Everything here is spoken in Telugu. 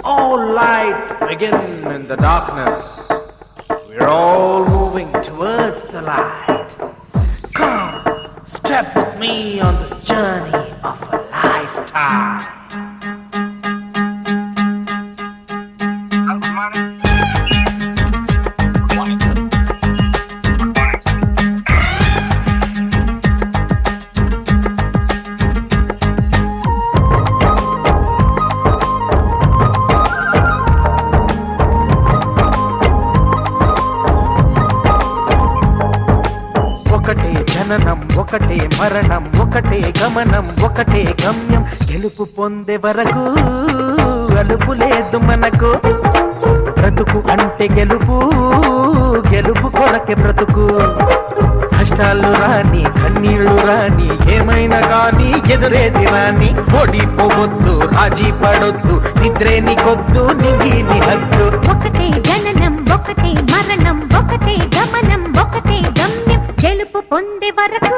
All lights begin in the darkness. We're all moving towards the light. Come, step with me on this journey of a lifetime. ఒకటే జననం ఒకటే మరణం ఒకటే గమనం ఒకటే గమ్యం గెలుపు పొందే వరకు అలుపు లేదు మనకు బ్రతుకు అంటే గెలుపు గెలుపు కొరకే బ్రతుకు కష్టాలు రాని కన్నీళ్లు రాని ఏమైనా కానీ ఎదురేది రాని ఓడిపోవద్దు రాజీ పడొద్దు నిద్రే నీకొద్దు నింగి నీ హద్దు ఒకటే జననం ఒకటే మరణం ఒకటే గమనం ఒకటే గమ్యం గెలుపు పొందే వరకు